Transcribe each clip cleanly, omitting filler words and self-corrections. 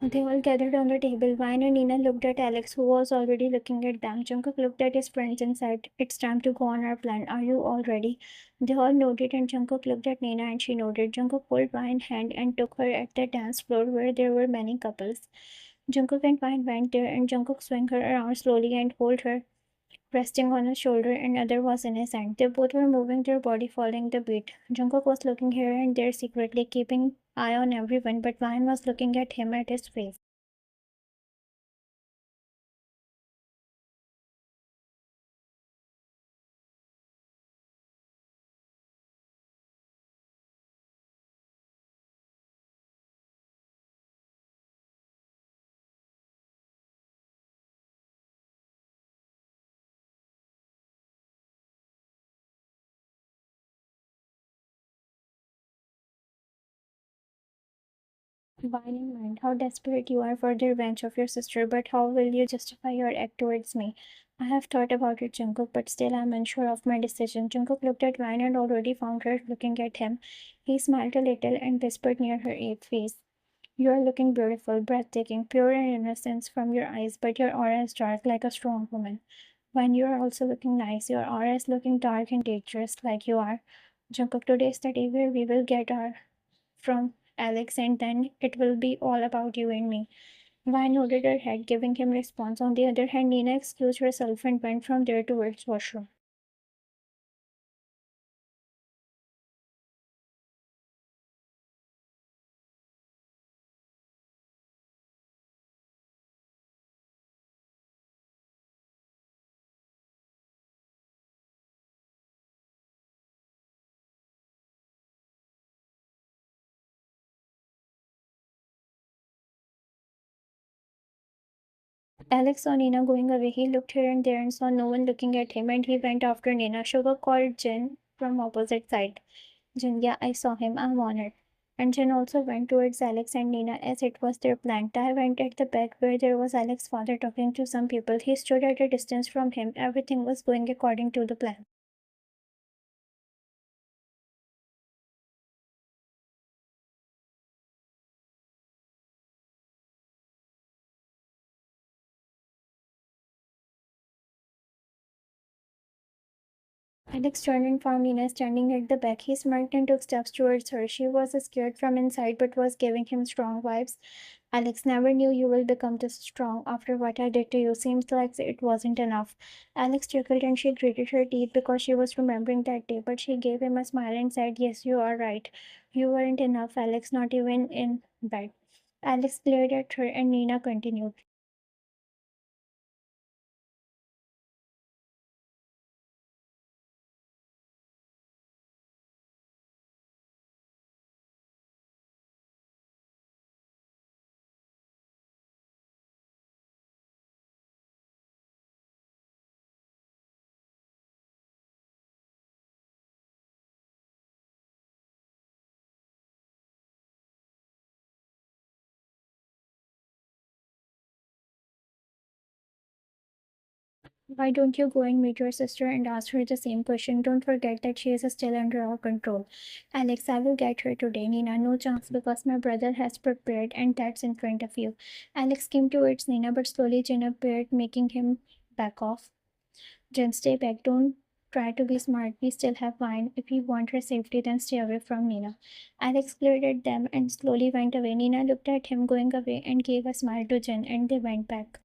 They all gathered on the table. Vine and Nina looked at Alex, who was already looking at them. Jungkook looked at his friends and said, "It's time to go on our plan. Are you all ready?" They all nodded, and Jungkook looked at Nina and she nodded. Jungkook pulled Vine's hand and took her at the dance floor where there were many couples. Jungkook and Vine went there, and Jungkook swung her around slowly and hold her, resting on his shoulder, and other was in his hand. They both were moving their body following the beat. Jungkook was looking here and there secretly, keeping eye on everyone, but Vine was looking at him at his face. Bearing in mind how desperate you are for the revenge of your sister, but how will you justify your act towards me? I have thought about it, Jungkook, but still I'm unsure of my decision. Jungkook looked at Vine and already found her looking at him. He smiled a little and whispered near her face. You are looking beautiful, breathtaking, pure and innocence from your eyes, but your aura is dark like a strong woman. When you are also looking nice, your aura is looking dark and dangerous like you are. Jungkook, today is the day where we will get our from Alex, and then it will be all about you and me. Vi nodded her head, giving him response. On the other hand, Nina excused herself and went from there towards washroom. Alex saw Nina going away. He looked here and there and saw no one looking at him, and he went after Nina. Sugar called Jen from opposite side. Jen, yeah, I saw him. I'm on it. And Jen also went towards Alex and Nina as it was their plan. Tai went at the back where there was Alex's father talking to some people. He stood at a distance from him. Everything was going according to the plan. Alex turned and found Nina standing at the back. He smirked and took steps towards her. She was scared from inside but was giving him strong vibes. Alex, never knew you will become this strong after what I did to you. Seems like it wasn't enough. Alex chuckled and she gritted her teeth because she was remembering that day, but she gave him a smile and said, "Yes, you are right. You weren't enough, Alex, not even in bed." Alex glared at her and Nina continued. Why don't you go and meet your sister and ask her the same question? Don't forget that she is still under our control. Alex, I will get her today. Nina, no chance because my brother has prepared and that's in front of you. Alex came towards Nina, but slowly Jen appeared, making him back off. Jen, stay back. Don't try to be smart. We still have wine. If you want her safety, then stay away from Nina. Alex glared at them and slowly went away. Nina looked at him going away and gave a smile to Jen, and they went back.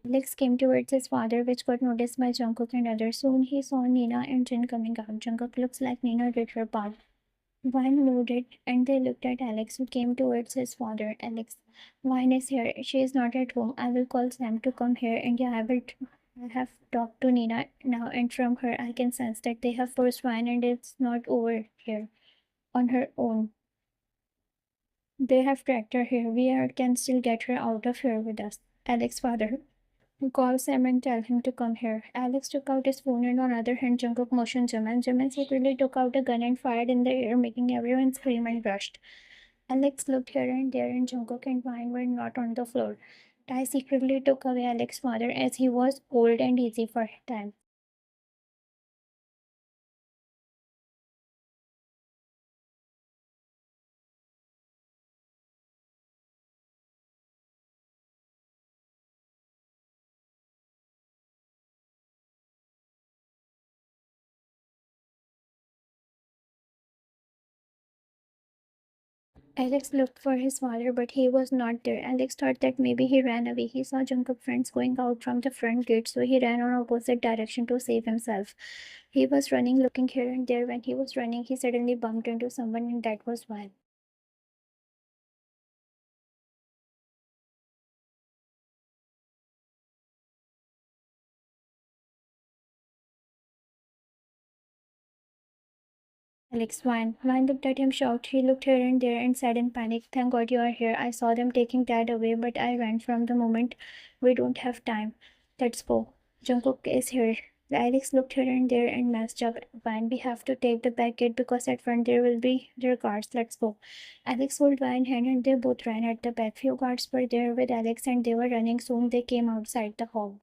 Alex came towards his father, which got noticed by Jungkook and others. Soon he saw Nina and Jin coming out. Jungkook looks like Nina did her part. Vine nodded, and they looked at Alex, who came towards his father. Alex, Vine is here. She is not at home. I will call Sam to come here, and yeah, I have talked to Nina now, and from her I can sense that they have forced Vine, and it's not over here on her own. They have tracked her here. Can still get her out of here with us. Alex, father. Call Sam and tell him to come here. Alex took out his phone and on the other hand Jungkook motioned Jimin. Jimin secretly took out a gun and fired in the air, making everyone scream and rushed. Alex looked here and there and Jungkook and Vine were not on the floor. Tai secretly took away Alex's father as he was old and easy for time. Alex looked for his father, but he was not there. Alex thought that maybe he ran away. He saw Jungkook friends going out from the front gate, so he ran on opposite direction to save himself. He was running, looking here and there. When he was running, he suddenly bumped into someone, and that was Van. Alex, Van. Van looked at him, shocked. He looked here and there and said in panic, "Thank God you are here. I saw them taking Dad away, but I ran from the moment. We don't have time. Let's go. Jungkook is here." Alex looked here and there and messed up. Van, we have to take the back gate because at front there will be their guards. Let's go. Alex hold Van hand and they both ran at the back. Few guards were there with Alex and they were running. Soon they came outside the hall.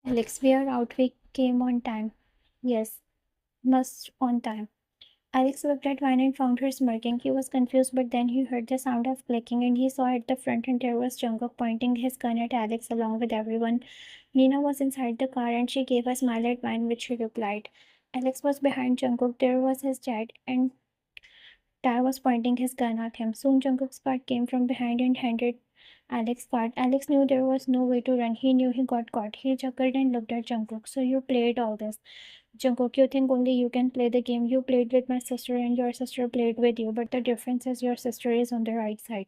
Alex, we are out. We came on time. Yes, must on time. Alex looked at Vine and found her smirking. He was confused, but then he heard the sound of clicking and he saw at the front and there was Jungkook pointing his gun at Alex along with everyone. Nina was inside the car and she gave a smile at Vine, which she replied. Alex was behind Jungkook. There was his dad, and Tai was pointing his gun at him. Soon Jungkook's guard came from behind and handed Alex card. Alex knew there was no way to run. He knew he got caught. He chuckled and looked at Jungkook. So you played all this. Jungkook, you think only you can play the game. You played with my sister and your sister played with you, but the difference is your sister is on the right side.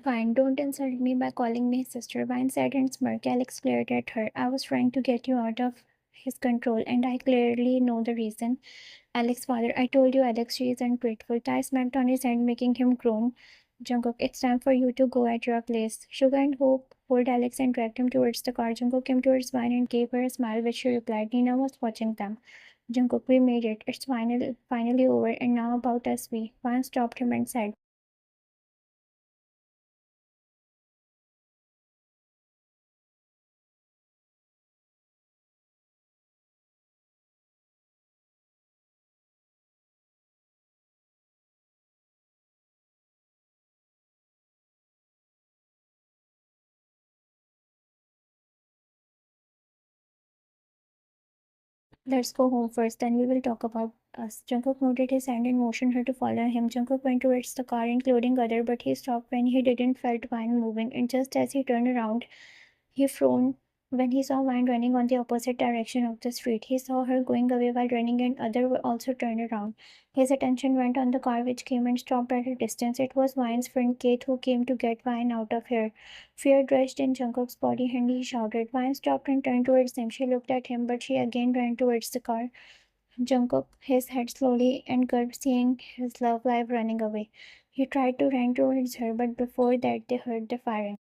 Fine, don't insult me by calling me sister. Vine said and smirked. Alex glared at her. I was trying to get you out of his control, and I clearly know the reason. Alex' father, I told you, Alex, she is ungrateful. Ty smacked on his hand, making him groan. Jungkook, it's time for you to go at your place. Sugar and Hope pulled Alex and dragged him towards the car. Jungkook came towards Vine and gave her a smile, which she replied. Nina was watching them. Jungkook, we made it. It's finally over, and now about us, we. Vine stopped him and said, let's go home first, then we will talk about us. Jungkook nodded his hand and motioned her to follow him. Jungkook went towards the car, including other, but he stopped when he didn't felt Vine moving, and just as he turned around, he frowned when he saw Vine running on the opposite direction of the street. He saw her going away while running, and other also turned around. His attention went on the car which came and stopped at a distance. It was Vine's friend Kate who came to get Vine out of here. Fear rushed in Jungkook's body and he shouted. Vine stopped and turned towards him. She looked at him, but she again ran towards the car. Jungkook, his head slowly and gulped, seeing his love life running away. He tried to run towards her, but before that they heard the firing.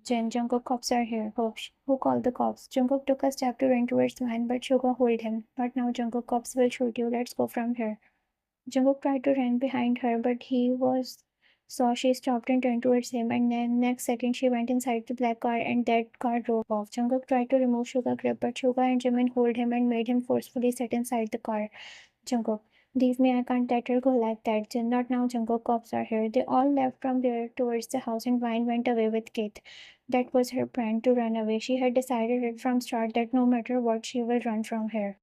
Jin, Jungkook cops are here. Who called the cops? Jungkook took a step to run towards the van, but Suga hold him. Not now, Jungkook. Cops will shoot you. Let's go from here. Jungkook tried to run behind her, but he was saw she stopped and turned towards him, and then next second she went inside the black car and that car drove off. Jungkook tried to remove Suga's grip, but Suga and Jimin hold him and made him forcefully sit inside the car. Jungkook, leave me, I can't let her go like that. Not now, Jungkook, cops are here. They all left from there towards the house and Vine went away with Kate. That was her plan, to run away. She had decided it from start that no matter what she will run from here.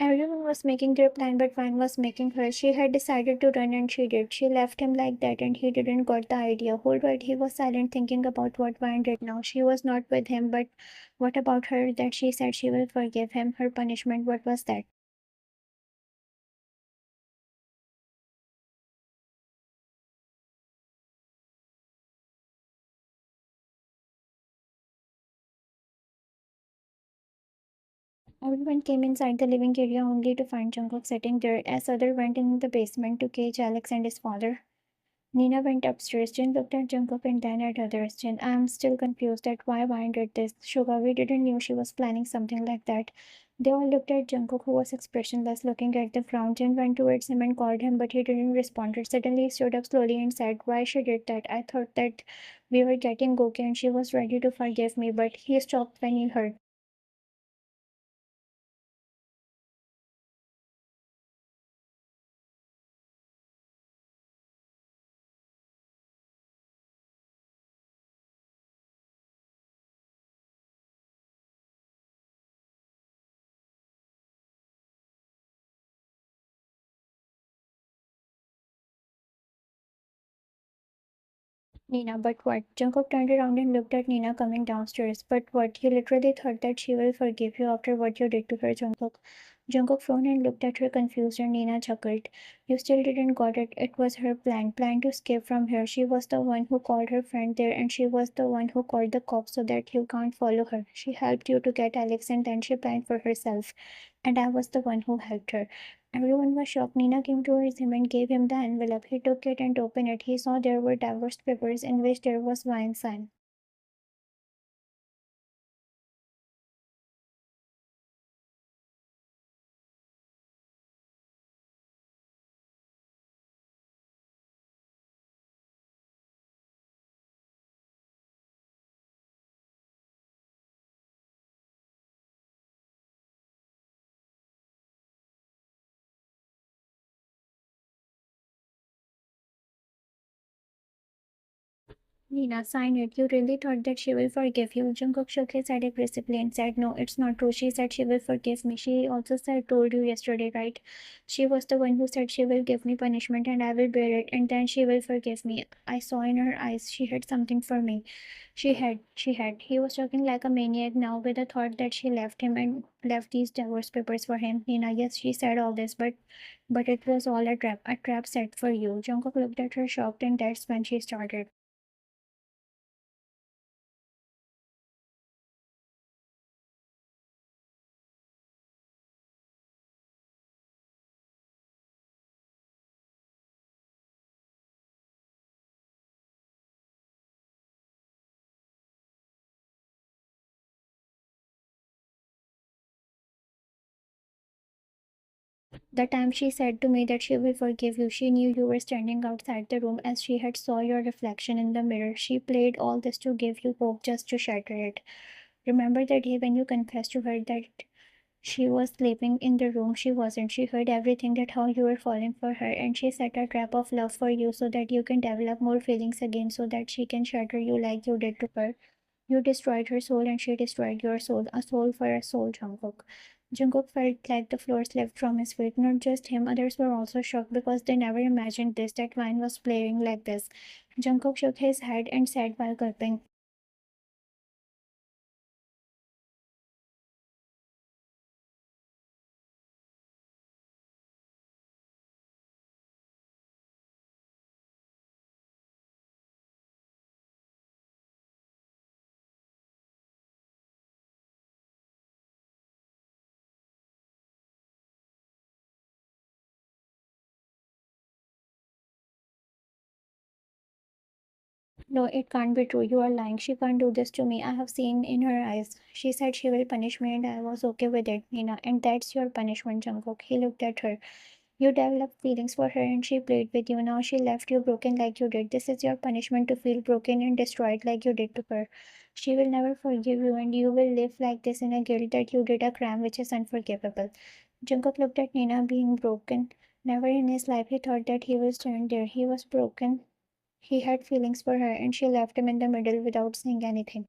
Everyone was making their plan, but Vine was making hers. She had decided to run and she did. She left him like that and he didn't got the idea. Whole ride he was silent thinking about what Vine did now. She was not with him, but what about her that she said she will forgive him? Her punishment, what was that? Everyone came inside the living area only to find Jungkook sitting there as other went in the basement to cage Alex and his father. Nina went upstairs. Jin looked at Jungkook and then at others. Jin, I'm still confused at why Vine did this. Suga, we didn't knew she was planning something like that. They all looked at Jungkook, who was expressionless, looking at the ground. Jin went towards him and called him, but he didn't respond. Suddenly, he stood up slowly and said, why she did that? I thought that we were getting okay and she was ready to forgive me, but he stopped when he heard. Nina, but what? Jungkook turned around and looked at Nina coming downstairs. But what? You literally thought that she will forgive you after what you did to her, Jungkook. Jungkook frowned and looked at her confused and Nina chuckled. You still didn't got it. It was her plan. Plan to escape from here. She was the one who called her friend there and she was the one who called the cops so that you can't follow her. She helped you to get Alex and then she planned for herself. And I was the one who helped her. Everyone was shocked. Nina came towards him and gave him the envelope. He took it and opened it. He saw there were divorce papers in which there was Vine's sign. Nina, sign it. You really thought that she will forgive you? Jungkook shook his head aggressively and said, no, it's not true. She said she will forgive me. She also said, told you yesterday, right? She was the one who said she will give me punishment and I will bear it and then she will forgive me. I saw in her eyes she had something for me. She had. He was talking like a maniac now with the thought that she left him and left these divorce papers for him. Nina, yes, she said all this, but it was all a trap set for you. Jungkook looked at her shocked and that's when she started. The time she said to me that she will forgive you, she knew you were standing outside the room as she had saw your reflection in the mirror. She played all this to give you hope, just to shatter it. Remember the day when you confessed to her that she was sleeping in the room? She wasn't. She heard everything, that how you were falling for her and she set a trap of love for you so that you can develop more feelings again so that she can shatter you like you did to her. You destroyed her soul and she destroyed your soul. A soul for a soul, Jungkook. Jungkook felt like the floor slipped from his feet. Not just him, others were also shocked because they never imagined this, that Vine was playing like this. Jungkook shook his head and said while gulping, "No, it can't be true. You are lying. She can't do this to me. I have seen in her eyes. She said she will punish me and I was okay with it, Nina. And that's your punishment, Jungkook." He looked at her. "You developed feelings for her and she played with you. Now she left you broken like you did. This is your punishment to feel broken and destroyed like you did to her. She will never forgive you and you will live like this in a guilt that you did a crime which is unforgivable." Jungkook looked at Nina being broken. Never in his life he thought that he would stand there. He was broken. He had feelings for her and she left him in the middle without saying anything.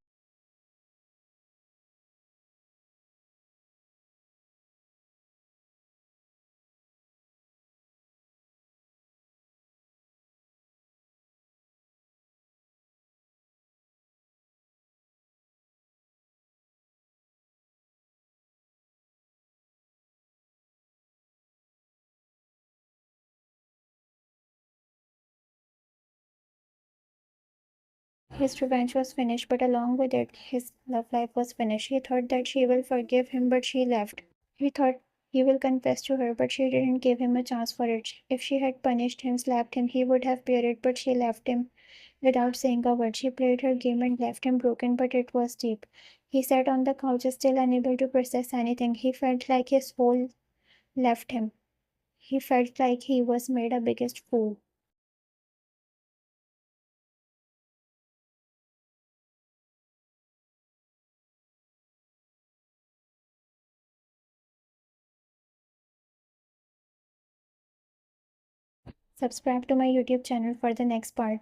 His revenge was finished, but along with it, his love life was finished. He thought that she will forgive him, but she left. He thought he will confess to her, but she didn't give him a chance for it. If she had punished him, slapped him, he would have bear it, but she left him without saying a word. She played her game and left him broken, but it was deep. He sat on the couch, still unable to process anything. He felt like his soul left him. He felt like he was made a biggest fool. Subscribe to my YouTube channel for the next part.